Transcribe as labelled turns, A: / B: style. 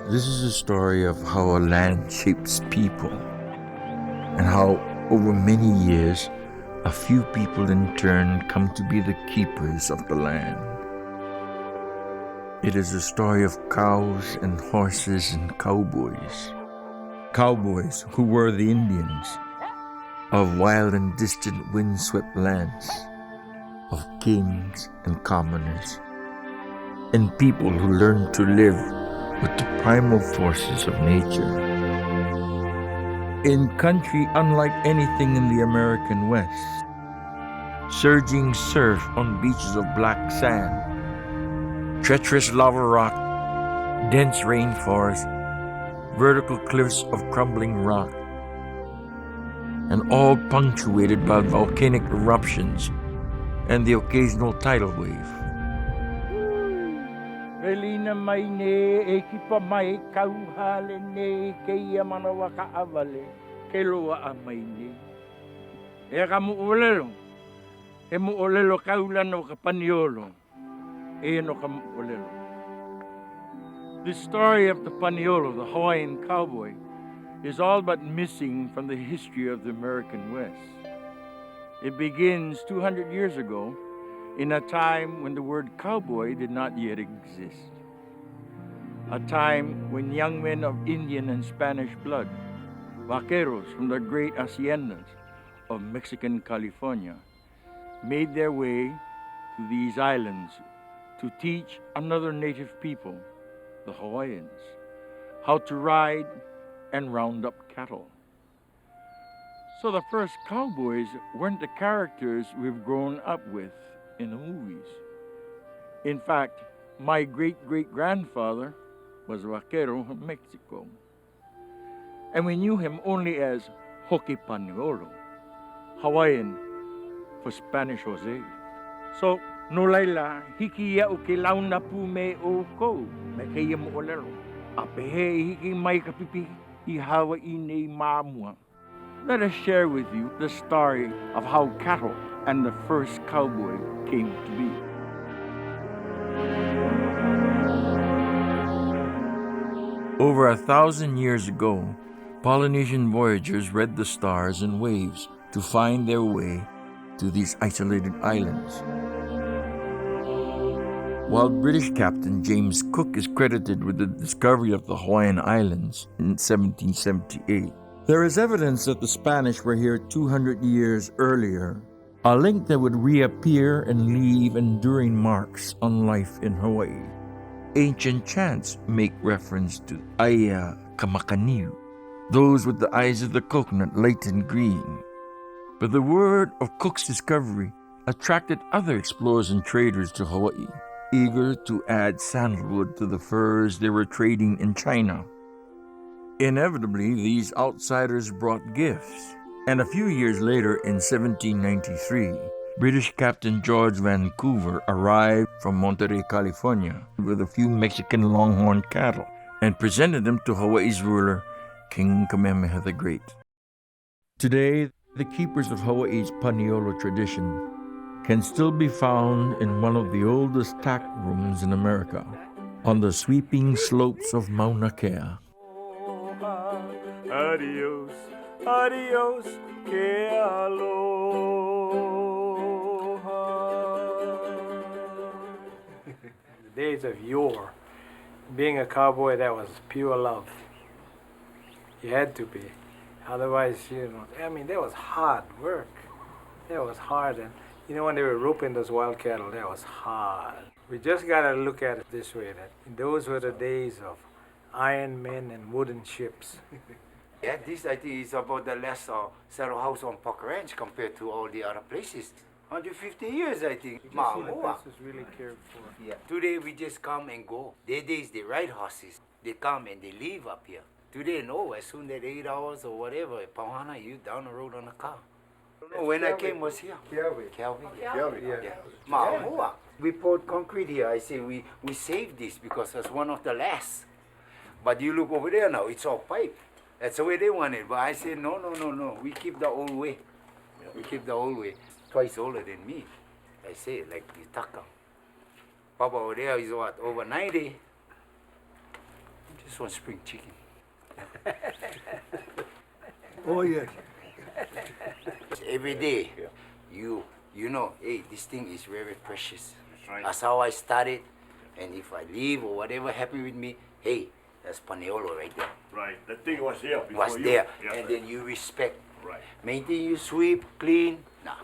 A: This is a story of how a land shapes people and how, over many years, a few people in turn come to be the keepers of the land. It is a story of cows and horses and cowboys. Cowboys who were the Indians, of wild and distant windswept lands, of kings and commoners, and people who learned to live with the primal forces of nature. In country unlike anything in the American West, surging surf on beaches of black sand, treacherous lava rock, dense rainforest, vertical cliffs of crumbling rock, and all punctuated by volcanic eruptions and the occasional tidal wave.
B: Relina mai ne e kipa mai kauhale ne ke ia manawa ka avale ke loa a mai ne. E ka muolelo. E muolelo kaulana ka Paniolo. E no ka muolelo. The story of the Paniolo, the Hawaiian cowboy, is all but missing from the history of the American West. It begins 200 years ago, in a time when the word cowboy did not yet exist. A time when young men of Indian and Spanish blood, vaqueros from the great haciendas of Mexican California, made their way to these islands to teach another native people, the Hawaiians, how to ride and round up cattle. So the first cowboys weren't the characters we've grown up with in the movies. In fact, my great-great-grandfather was a vaquero from Mexico. And we knew him only as Hoki Paniolo, Hawaiian for Spanish Jose. So, no laila, hiki ia o ke launa pu me o kou, me ke ia mo olelo. Apehe hiki mai ka pipi I Hawaii nei mamua. Let us share with you the story of how cattle and the first cowboy came to be.
A: Over 1,000 years ago, Polynesian voyagers read the stars and waves to find their way to these isolated islands. While British Captain James Cook is credited with the discovery of the Hawaiian Islands in 1778, there is evidence that the Spanish were here 200 years earlier, a link that would reappear and leave enduring marks on life in Hawaii. Ancient chants make reference to Aya Kamakaniu, those with the eyes of the coconut light and green. But the word of Cook's discovery attracted other explorers and traders to Hawaii, eager to add sandalwood to the furs they were trading in China. Inevitably, these outsiders brought gifts, and a few years later, in 1793, British Captain George Vancouver arrived from Monterey, California, with a few Mexican longhorn cattle and presented them to Hawaii's ruler, King Kamehameha the Great. Today, the keepers of Hawaii's Paniolo tradition can still be found in one of the oldest tack rooms in America, on the sweeping slopes of Mauna Kea.
B: Adios, adios, que aloha.
C: The days of yore, being a cowboy, that was pure love. You had to be. Otherwise, that was hard work. That was hard. And, when they were roping those wild cattle, that was hard. We just got to look at it this way, that those were the days of iron men and wooden ships.
D: Yeah, this I think is about the last saddle house on Park Ranch compared to all the other places. 150 years, I think.
C: This is really cared for.
D: Yeah. Today we just come and go. Their days they ride horses. They come and they leave up here. Today, no, as soon as 8 hours or whatever, Pauhana, you down the road on a car. When I came was here. Kelvin. Yeah. Ma'amua. We poured concrete here. I say we saved this because it's one of the last. But you look over there now, it's all pipe. That's the way they want it. But I say, no. We keep the old way. We keep the old way. Twice older than me. I say, like Yutaka. Papa over there is what, over 90? This one's spring chicken.
E: Oh, yes.
D: Every day, you know, hey, this thing is very precious.
F: right.
D: That's how I started. And if I leave or whatever happened with me, hey, that's Paniolo right there.
F: Right. The thing was here before
D: Was
F: you.
D: there.
F: Yeah.
D: And then you respect.
F: Right.
D: Maintain you sweep, clean. Nah,